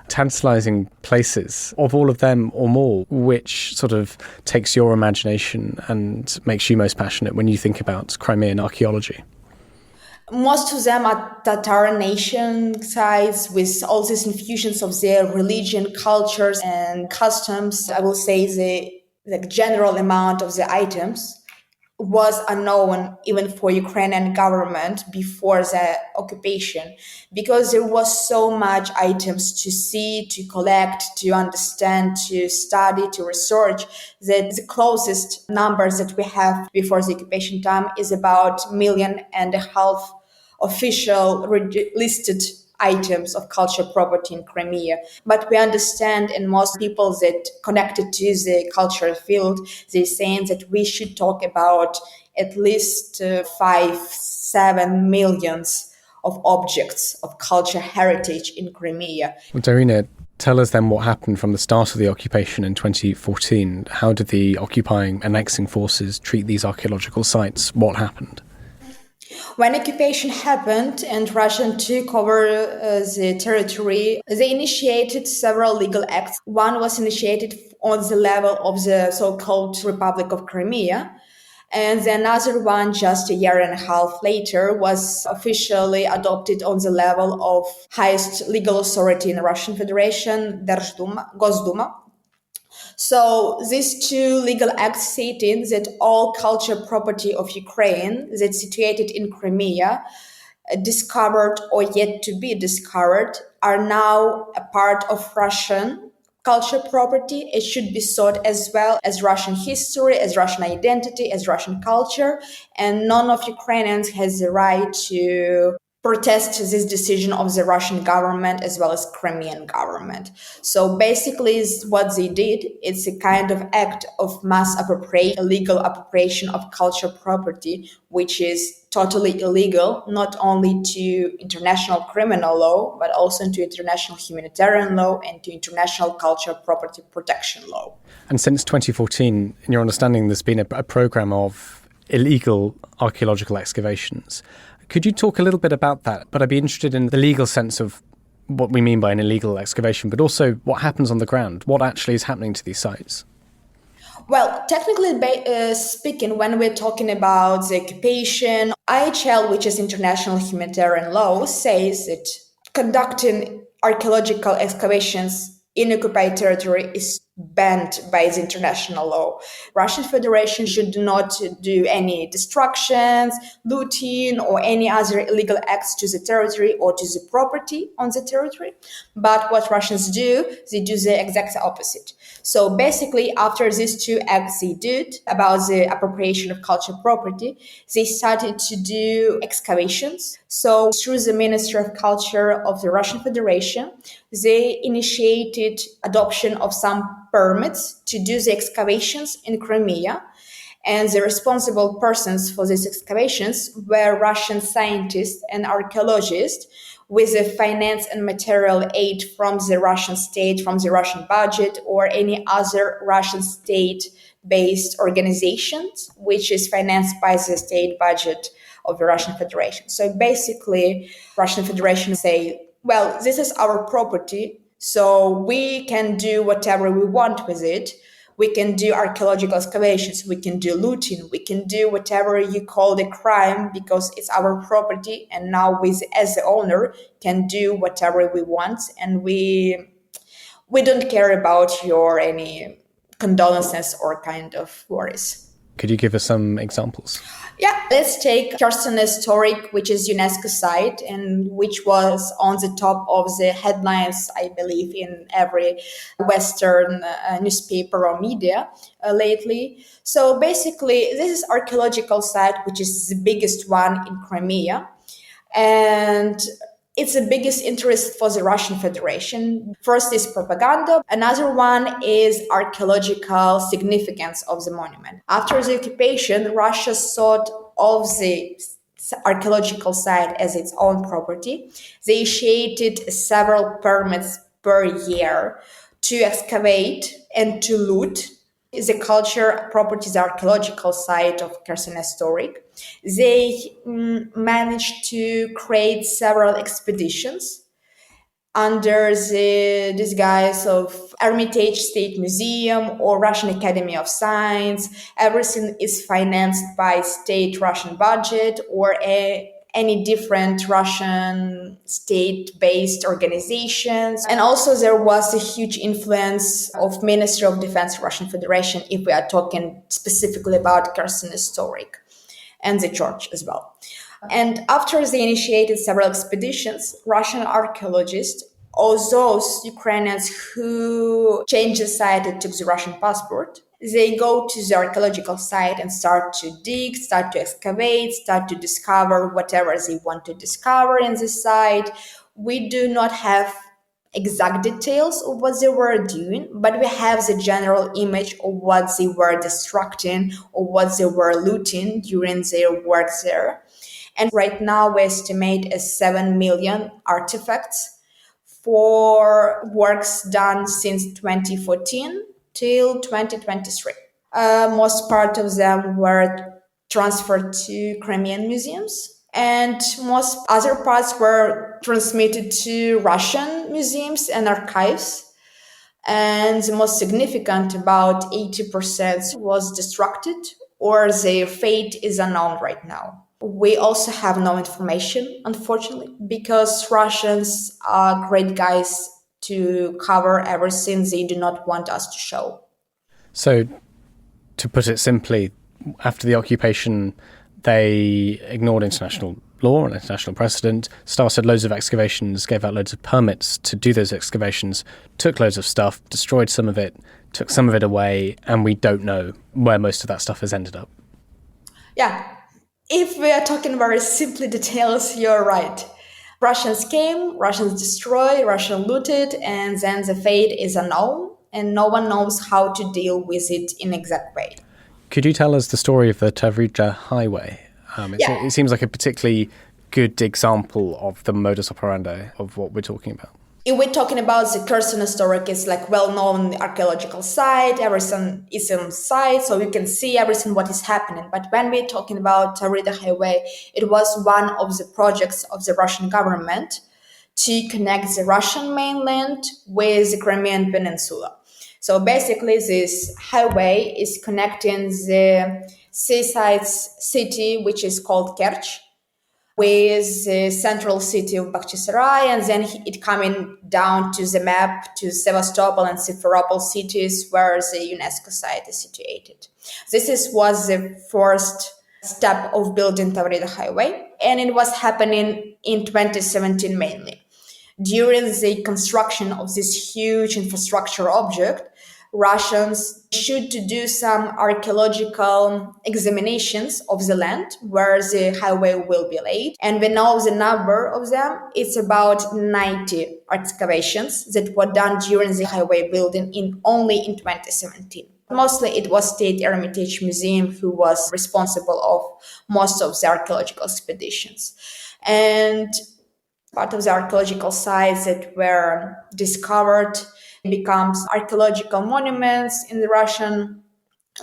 S1: tantalizing places. Of all of them or more, which sort of takes your imagination and makes you most passionate when you think about Crimean archaeology?
S9: Most of them are Tatar nation sites with all these infusions of their religion, cultures, and customs. I will say the general amount of the items was unknown even for Ukrainian government before the occupation, because there was so much items to see, to collect, to understand, to study, to research, that the closest numbers that we have before the occupation time is about 1.5 million official listed items of cultural property in Crimea. But we understand, and most people that connected to the cultural field, they're saying that we should talk about at least 5-7 millions of objects of culture heritage in Crimea.
S1: Well, Daryna, tell us then what happened from the start of the occupation in 2014. How did the occupying, annexing forces treat these archaeological sites? What happened?
S9: When occupation happened and Russia took over the territory, they initiated several legal acts. One was initiated on the level of the so-called Republic of Crimea, and the another one just a year and a half later was officially adopted on the level of highest legal authority in the Russian Federation, Gosduma. So these two legal acts stating that all cultural property of Ukraine that's situated in Crimea, discovered or yet to be discovered, are now a part of Russian cultural property. It should be sought as well as Russian history, as Russian identity, as Russian culture, and none of Ukrainians has the right to protest this decision of the Russian government as well as Crimean government. So basically what they did, it's a kind of act of mass appropriation, illegal appropriation of cultural property, which is totally illegal, not only to international criminal law, but also to international humanitarian law and to international cultural property protection law. And
S1: since 2014, in your understanding, there's been a program of illegal archaeological excavations. Could you talk a little bit about that? But I'd be interested in the legal sense of what we mean by an illegal excavation, but also what happens on the ground, what actually is happening to these sites.
S9: Well, technically speaking, when we're talking about the occupation, IHL, which is international humanitarian law, says that conducting archaeological excavations in occupied territory is banned by the international law. Russian Federation should not do any destructions, looting, or any other illegal acts to the territory or to the property on the territory. But what Russians do, they do the exact opposite. So basically, after these two acts they did about the appropriation of cultural property, they started to do excavations. So through the Ministry of Culture of the Russian Federation, they initiated adoption of some permits to do the excavations in Crimea. And the responsible persons for these excavations were Russian scientists and archaeologists with the finance and material aid from the Russian state, from the Russian budget, or any other Russian state-based organizations, which is financed by the state budget of the Russian Federation. So basically, Russian Federation say, well, this is our property, so we can do whatever we want with it. We can do archaeological excavations, we can do looting, we can do whatever you call the crime because it's our property, and now we as the owner can do whatever we want, and we don't care about your any condolences or kind of worries.
S1: Could you give us some examples?
S9: Yeah, let's take Kyiv Historic, which is UNESCO site and which was on the top of the headlines, I believe, in every Western newspaper or media lately. So basically, this is archaeological site, which is the biggest one in Crimea. And it's the biggest interest for the Russian Federation. First is propaganda. Another one is archaeological significance of the monument. After the occupation, Russia sought of the archaeological site as its own property. They initiated several permits per year to excavate and to loot the culture properties archaeological site of Kyiv Historic. They managed to create several expeditions under the disguise of Hermitage State Museum or Russian Academy of Science. Everything is financed by state Russian budget or any different Russian state-based organizations. And also there was a huge influence of Ministry of Defense Russian Federation if we are talking specifically about Kyiv Historic and the church as well. And after they initiated several expeditions, Russian archaeologists, all those Ukrainians who changed the site and took the Russian passport, They go to the archaeological site and start to dig, start to excavate, start to discover whatever they want to discover in the site. We do not have exact details of what they were doing, but we have the general image of what they were destructing or what they were looting during their work there. And right now we estimate as 7 million artifacts for works done since 2014 till 2023. Most part of them were transferred to Crimean museums, and most other parts were transmitted to Russian museums and archives. And the most significant, about 80%, was destructed, or their fate is unknown right now. We also have no information, unfortunately, because Russians are great guys to cover everything they do not want us to show.
S1: So, to put it simply, after the occupation, they ignored international law and international precedent, started loads of excavations, gave out loads of permits to do those excavations, took loads of stuff, destroyed some of it, took some of it away, and we don't know where most of that stuff has ended up.
S9: Yeah. If we are talking very simply details, you're right. Russians came, Russians destroyed, Russians looted, and then the fate is unknown, and no one knows how to deal with it in exact way.
S1: Could you tell us the story of the Tavrida Highway? It seems like a particularly good example of the modus operandi of what we're talking about.
S9: If we're talking about the Kherson Historic, it's like well-known archaeological site, everything is on site, so you can see everything what is happening. But when we're talking about Tavrida Highway, it was one of the projects of the Russian government to connect the Russian mainland with the Crimean Peninsula. So basically, this highway is connecting the seaside city, which is called Kerch, with the central city of Bakhchisarai, and then it coming down to the map to Sevastopol and Simferopol cities where the UNESCO site is situated. Was the first step of building Tavrida Highway, and it was happening in 2017 mainly. During the construction of this huge infrastructure object, Russians should to do some archaeological examinations of the land where the highway will be laid. And we know the number of them. It's about 90 excavations that were done during the highway building only in 2017. Mostly it was State Hermitage Museum who was responsible of most of the archaeological expeditions. And part of the archaeological sites that were discovered becomes archaeological monuments in the Russian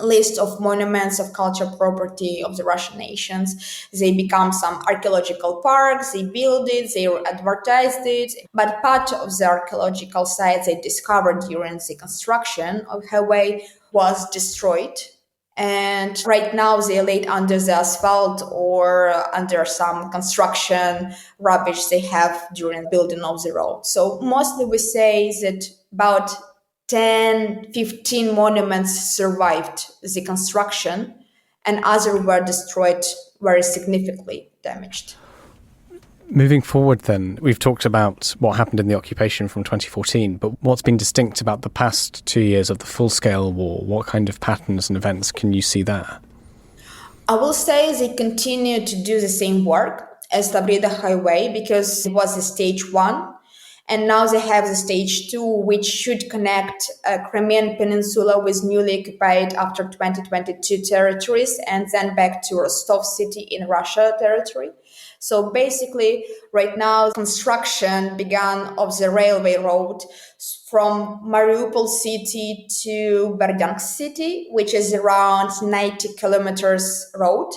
S9: list of monuments of cultural property of the Russian nations. They become some archaeological parks, they build it, they advertised it, but part of the archaeological sites they discovered during the construction of highway was destroyed. And right now they laid under the asphalt or under some construction rubbish they have during building of the road. So mostly we say that about 10, 15 monuments survived the construction and others were destroyed, very significantly damaged.
S1: Moving forward then, we've talked about what happened in the occupation from 2014, but what's been distinct about the past 2 years of the full-scale war? What kind of patterns and events can you see there?
S9: I will say they continue to do the same work as Tavrida Highway because it was the stage 1. And now they have the stage 2, which should connect Crimean Peninsula with newly occupied after 2022 territories and then back to Rostov city in Russia territory. So basically, right now, construction began of the railway road from Mariupol city to Berdyansk city, which is around 90 kilometers road.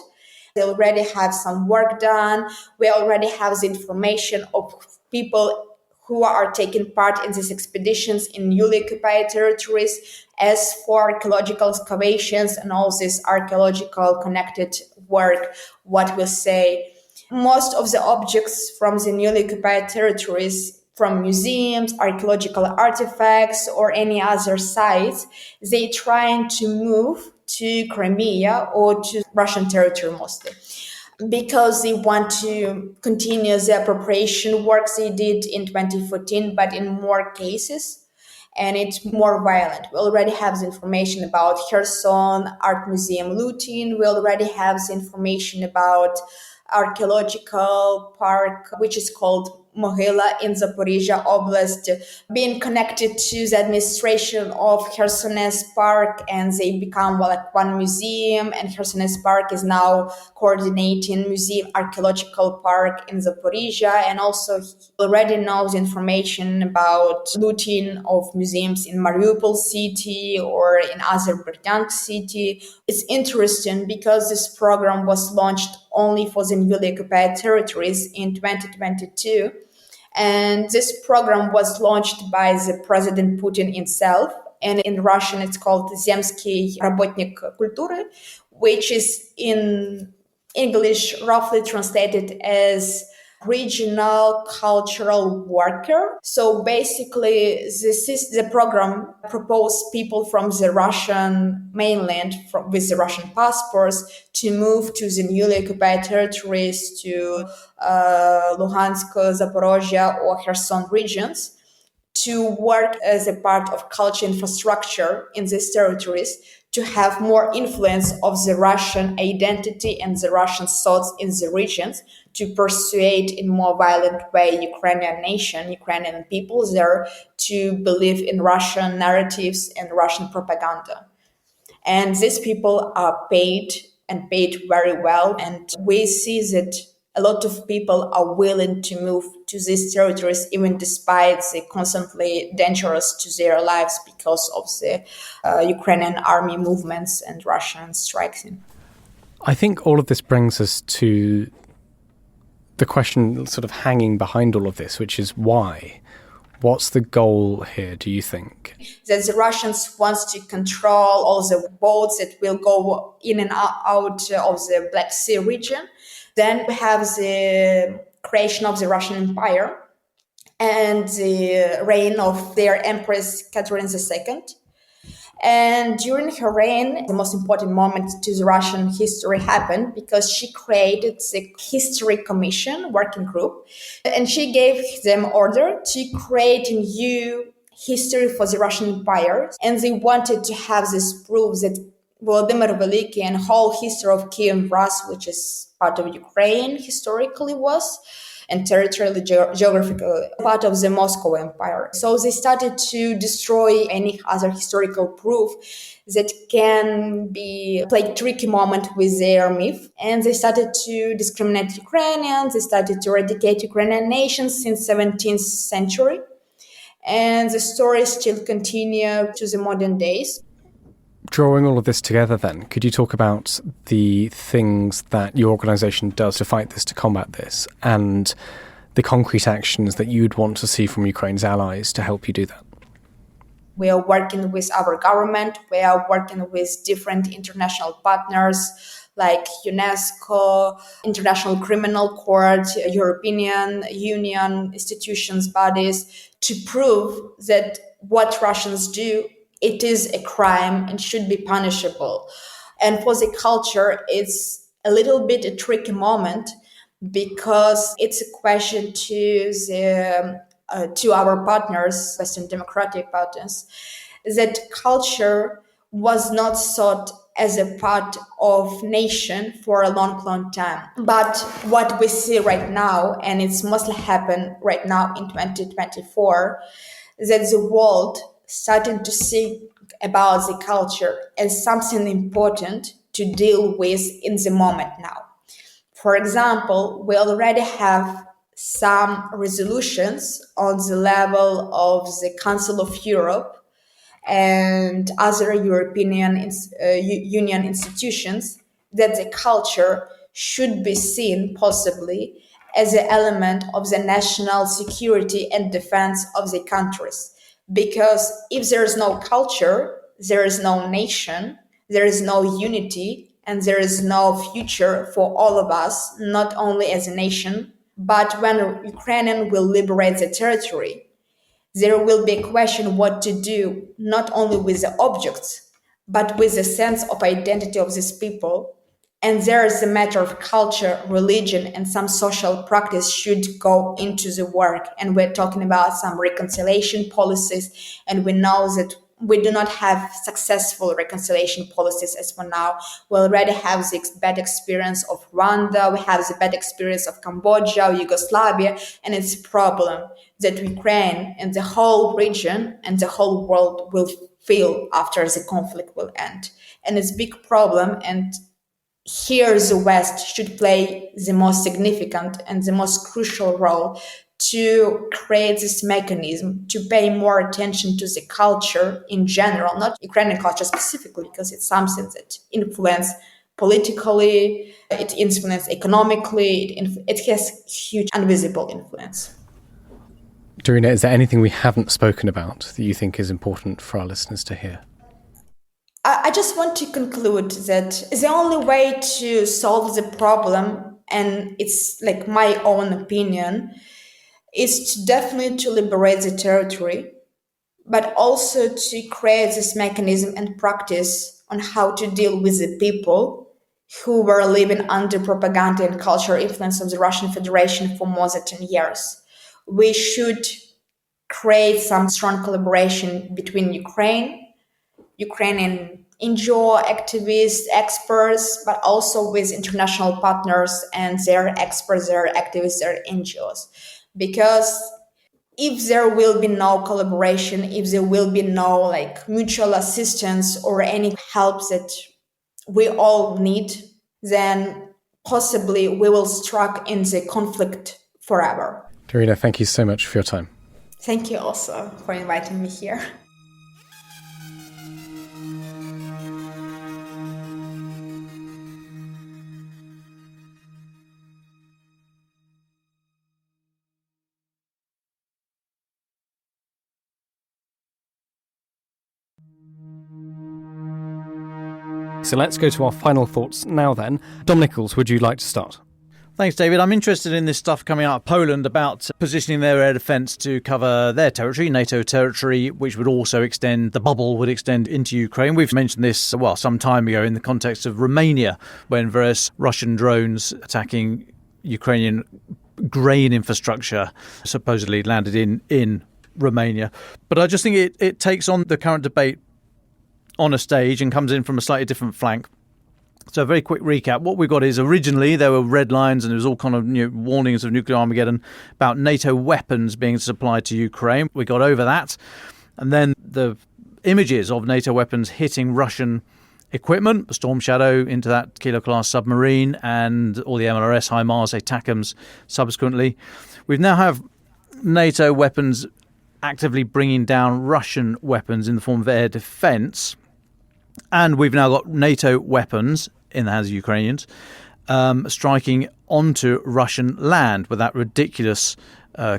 S9: They already have some work done. We already have the information of people who are taking part in these expeditions in newly occupied territories. As for archaeological excavations and all this archaeological connected work, what we'll say, most of the objects from the newly occupied territories, from museums, archaeological artifacts, or any other sites, they trying to move to Crimea or to Russian territory mostly, because they want to continue the appropriation works they did in 2014, but in more cases. and it's more violent. We already have the information about Kherson Art Museum looting. We already have the information about archaeological park, which is called Mohyla in Zaporizhia Oblast, being connected to the administration of Khersonese Park, and they become like one museum, and Khersonese Park is now coordinating museum archaeological park in Zaporizhia, and also he already knows information about looting of museums in Mariupol city or in Azerbaijan city. It's interesting because this program was launched only for the newly occupied territories in 2022. And this program was launched by the President Putin himself. And in Russian, it's called Zemsky Работник Культуры, which is in English roughly translated as regional cultural worker. So basically, this is the program proposed people from the Russian mainland with the Russian passports to move to the newly occupied territories, to Luhansk, Zaporozhia or Kherson regions, to work as a part of culture infrastructure in these territories, to have more influence of the Russian identity and the Russian thoughts in the regions, to persuade in more violent way Ukrainian nation, Ukrainian people there to believe in Russian narratives and Russian propaganda. And these people are paid and paid very well. And we see that a lot of people are willing to move to these territories, even despite the constantly dangerous to their lives because of the Ukrainian army movements and Russian strikes.
S1: I think all of this brings us to the question sort of hanging behind all of this, which is why? What's the goal here, do you think?
S9: That the Russians want to control all the boats that will go in and out of the Black Sea region. Then we have the creation of the Russian Empire and the reign of their Empress Catherine II. And during her reign, the most important moment to the Russian history happened because she created the History Commission working group, and she gave them order to create a new history for the Russian Empire. And they wanted to have this proof that Volodymyr Veliki and whole history of Kyiv and Rus, which is part of Ukraine historically was, and territorially, geographically, part of the Moscow Empire. So they started to destroy any other historical proof that can be play tricky moment with their myth. And they started to discriminate Ukrainians. They started to eradicate Ukrainian nations since 17th century. And the stories still continue to the modern days.
S1: Drawing all of this together then, could you talk about the things that your organisation does to fight this, to combat this, and the concrete actions that you'd want to see from Ukraine's allies to help you do that?
S9: We are working with our government. We are working with different international partners like UNESCO, International Criminal Court, European Union institutions, bodies, to prove that what Russians do, it is a crime and should be punishable. And for the culture, it's a little bit a tricky moment because it's a question to our partners, Western democratic partners, that culture was not thought as a part of nation for a long time. But what we see right now, and it's mostly happened right now in 2024, that the world starting to think about the culture as something important to deal with in the moment now. For example, we already have some resolutions on the level of the Council of Europe and other European Union institutions that the culture should be seen possibly as an element of the national security and defense of the countries. Because if there is no culture, there is no nation, there is no unity, and there is no future for all of us, not only as a nation, but when Ukrainian will liberate the territory, there will be a question what to do, not only with the objects, but with the sense of identity of these people And there is a matter of culture, religion, and some social practice should go into the work. And we're talking about some reconciliation policies, and we know that we do not have successful reconciliation policies as for now. We already have the bad experience of Rwanda, we have the bad experience of Cambodia, Yugoslavia, and it's a problem that Ukraine and the whole region and the whole world will feel after the conflict will end. And it's a big problem, and here the West should play the most significant and the most crucial role to create this mechanism, to pay more attention to the culture in general, not Ukrainian culture specifically, because it's something that influences politically, it influences economically, it has huge invisible influence.
S1: Daryna, is there anything we haven't spoken about that you think is important for our listeners to hear?
S9: I just want to conclude that the only way to solve the problem, and it's like my own opinion, is to definitely to liberate the territory, but also to create this mechanism and practice on how to deal with the people who were living under propaganda and cultural influence of the Russian Federation for more than 10 years. We should create some strong collaboration between Ukrainian NGO activists, experts, but also with international partners and their experts, their activists, their NGOs. Because if there will be no collaboration, if there will be no like mutual assistance or any help that we all need, then possibly we will stuck in the conflict forever.
S1: Daryna, thank you so much for your time.
S9: Thank you also for inviting me here.
S1: So let's go to our final thoughts now then. Dominic, would you like to start?
S6: Thanks, David. I'm interested in this stuff coming out of Poland about positioning their air defence to cover their territory, NATO territory, which would also extend, the bubble would extend into Ukraine. We've mentioned this, some time ago in the context of Romania, when various Russian drones attacking Ukrainian grain infrastructure supposedly landed in Romania. But I just think it takes on the current debate on a stage and comes in from a slightly different flank. So a very quick recap. What we've got is originally there were red lines and there was all kind of warnings of nuclear Armageddon about NATO weapons being supplied to Ukraine. We got over that. And then the images of NATO weapons hitting Russian equipment, the Storm Shadow into that Kilo-class submarine and all the MLRS, HIMARS, ATACMS subsequently. We now have NATO weapons actively bringing down Russian weapons in the form of air defence. And we've now got NATO weapons in the hands of Ukrainians striking onto Russian land with that ridiculous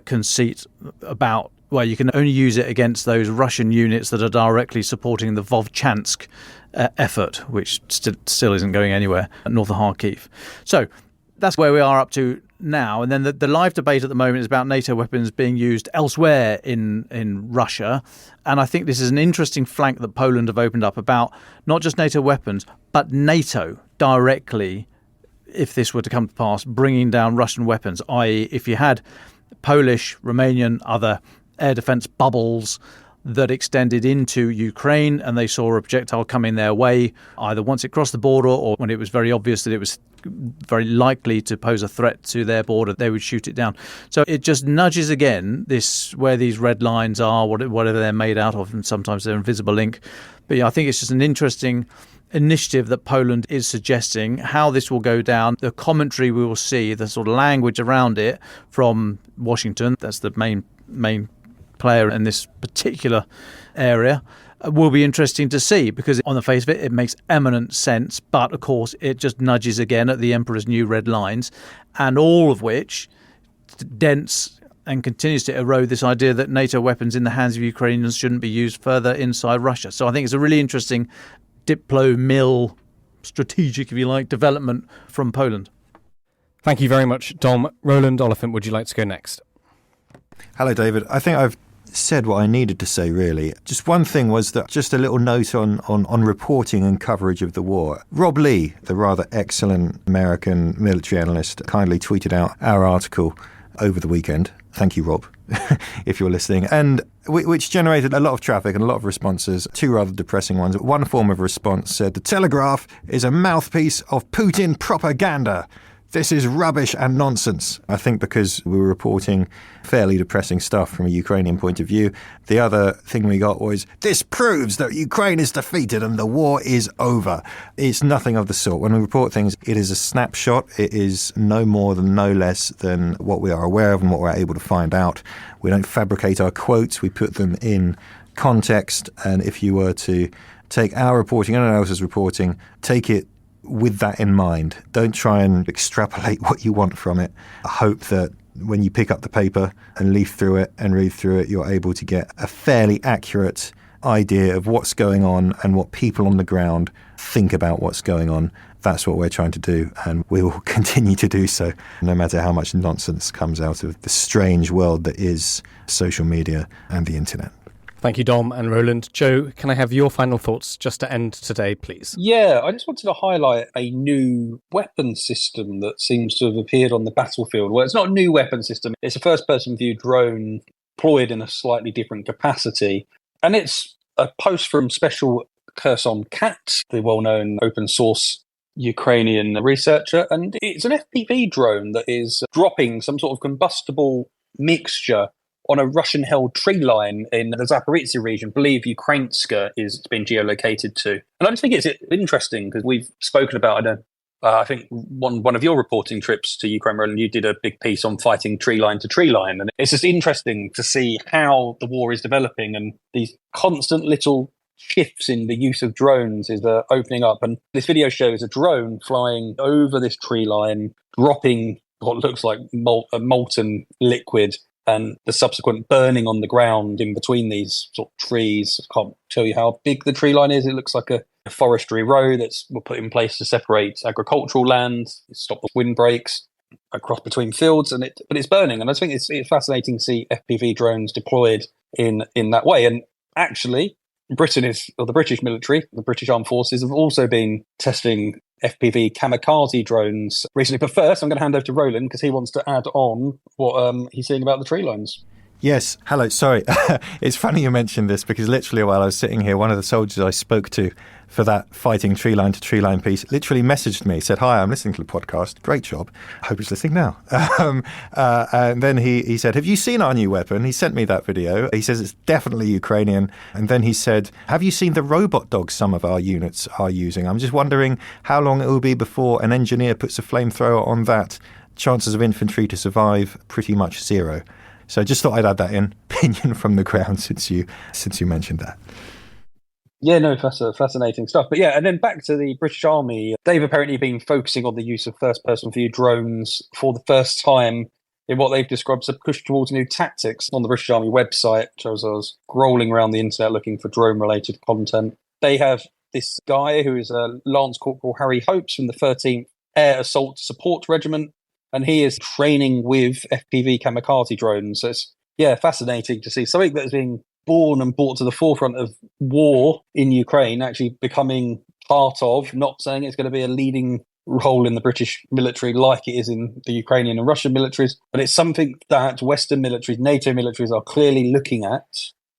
S6: conceit about, you can only use it against those Russian units that are directly supporting the Vovchansk effort, which still isn't going anywhere, north of Kyiv. So that's where we are up to now. And then the live debate at the moment is about NATO weapons being used elsewhere in Russia. And I think this is an interesting flank that Poland have opened up about not just NATO weapons, but NATO directly, if this were to come to pass, bringing down Russian weapons, i.e. if you had Polish, Romanian, other air defence bubbles that extended into Ukraine and they saw a projectile coming their way, either once it crossed the border or when it was very obvious that it was very likely to pose a threat to their border, they would shoot it down. So it just nudges again this where these red lines are, whatever they're made out of, and sometimes they're invisible ink. But I think it's just an interesting initiative that Poland is suggesting. How this will go down, the commentary we will see, the sort of language around it from Washington, that's the main player in this particular area, will be interesting to see, because on the face of it, it makes eminent sense. But of course, it just nudges again at the emperor's new red lines, and all of which dents and continues to erode this idea that NATO weapons in the hands of Ukrainians shouldn't be used further inside Russia. So I think it's a really interesting diplo-mill, strategic, if you like, development from Poland.
S1: Thank you very much, Dom. Roland, Oliphant, would you like to go next?
S7: Hello, David. I think I've said what I needed to say, really. Just one thing was that just a little note on reporting and coverage of the war. Rob Lee, the rather excellent American military analyst, kindly tweeted out our article over the weekend. Thank you, Rob, if you're listening. And which generated a lot of traffic and a lot of responses, two rather depressing ones. One form of response said, "The Telegraph is a mouthpiece of Putin propaganda. This is rubbish and nonsense." I think because we were reporting fairly depressing stuff from a Ukrainian point of view. The other thing we got was, "This proves that Ukraine is defeated and the war is over." It's nothing of the sort. When we report things, it is a snapshot. It is no more than no less than what we are aware of and what we're able to find out. We don't fabricate our quotes. We put them in context. And if you were to take our reporting and anyone else's reporting, take it with that in mind. Don't try and extrapolate what you want from it. I hope that when you pick up the paper and leaf through it and read through it, you're able to get a fairly accurate idea of what's going on and what people on the ground think about what's going on. That's what we're trying to do, and we will continue to do so, no matter how much nonsense comes out of the strange world that is social media and the internet.
S1: Thank you, Dom and Roland. Joe, can I have your final thoughts just to end today, please?
S8: Yeah, I just wanted to highlight a new weapon system that seems to have appeared on the battlefield. Well, it's not a new weapon system. It's a first-person view drone deployed in a slightly different capacity. And it's a post from Special Correspondent, the well-known open-source Ukrainian researcher. And it's an FPV drone that is dropping some sort of combustible mixture on a Russian-held tree line in the Zaporizhzhia region. I believe Ukrainska it's been geolocated to. And I just think it's interesting because we've spoken about, I think one of your reporting trips to Ukraine, Roland, you did a big piece on fighting tree line to tree line. And it's just interesting to see how the war is developing and these constant little shifts in the use of drones is opening up. And this video shows a drone flying over this tree line, dropping what looks like a molten liquid, and the subsequent burning on the ground in between these sort of trees. I can't tell you how big the tree line is. It looks like a forestry row that's put in place to separate agricultural land, stop the windbreaks across between fields, but it's burning. And I think it's fascinating to see FPV drones deployed in that way. And actually, the British military, the British Armed Forces, have also been testing FPV kamikaze drones recently. But first, I'm going to hand over to Roland because he wants to add on what he's seeing about the tree lines.
S7: Yes. Hello. Sorry. It's funny you mentioned this because literally while I was sitting here, one of the soldiers I spoke to for that fighting tree line to tree line piece literally messaged me, said, "Hi, I'm listening to the podcast. Great job. I hope he's listening now." And then he said, "Have you seen our new weapon?" He sent me that video. He says it's definitely Ukrainian. And then he said, "Have you seen the robot dogs some of our units are using? I'm just wondering how long it will be before an engineer puts a flamethrower on that. Chances of infantry to survive, pretty much zero." So I just thought I'd add that in, opinion from the ground, since you mentioned that.
S8: Yeah, no, fascinating stuff. But yeah, and then back to the British Army. They've apparently been focusing on the use of first-person view drones for the first time in what they've described as a push towards new tactics. On the British Army website, as I was scrolling around the internet looking for drone-related content, they have this guy who is a Lance Corporal Harry Hopes from the 13th Air Assault Support Regiment, and he is training with FPV kamikaze drones. So it's, fascinating to see something that has been born and brought to the forefront of war in Ukraine actually becoming part of, not saying it's going to be a leading role in the British military like it is in the Ukrainian and Russian militaries, but it's something that Western militaries, NATO militaries are clearly looking at.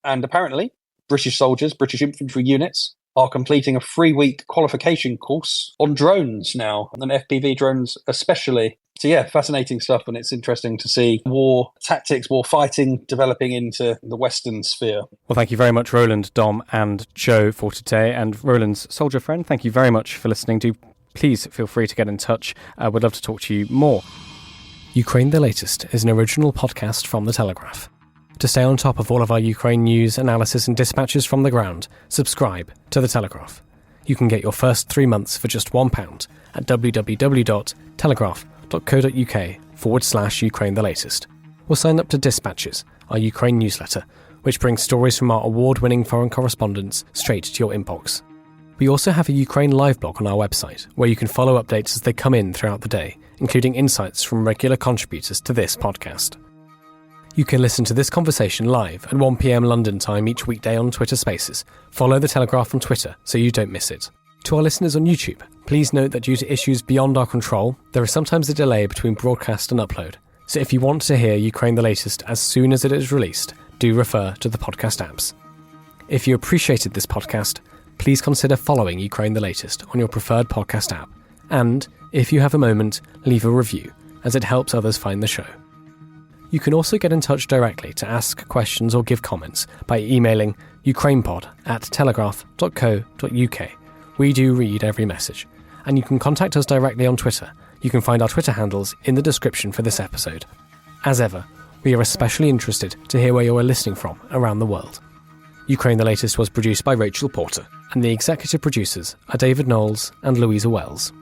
S8: And apparently, British soldiers, British infantry units, are completing a 3-week qualification course on drones now, and FPV drones especially. So yeah, fascinating stuff, and it's interesting to see war tactics, war fighting developing into the Western sphere.
S1: Well, thank you very much, Roland, Dom and Joe for today. And Roland's soldier friend, thank you very much for listening. Do please feel free to get in touch. We'd love to talk to you more. Ukraine the Latest is an original podcast from The Telegraph. To stay on top of all of our Ukraine news, analysis and dispatches from the ground, subscribe to The Telegraph. You can get your first 3 months for just £1 at www.telegraph.co.uk/Ukraine the Latest. Or sign up to Dispatches, our Ukraine newsletter, which brings stories from our award-winning foreign correspondents straight to your inbox. We also have a Ukraine live blog on our website, where you can follow updates as they come in throughout the day, including insights from regular contributors to this podcast. You can listen to this conversation live at 1 p.m. London time each weekday on Twitter Spaces. Follow The Telegraph on Twitter so you don't miss it. To our listeners on YouTube, please note that due to issues beyond our control, there is sometimes a delay between broadcast and upload. So if you want to hear Ukraine the latest as soon as it is released, do refer to the podcast apps. If you appreciated this podcast, please consider following Ukraine the latest on your preferred podcast app. And, if you have a moment, leave a review, as it helps others find the show. You can also get in touch directly to ask questions or give comments by emailing ukrainepod@telegraph.co.uk. We do read every message. And you can contact us directly on Twitter. You can find our Twitter handles in the description for this episode. As ever, we are especially interested to hear where you are listening from around the world. Ukraine the Latest was produced by Rachel Porter, and the executive producers are David Knowles and Louisa Wells.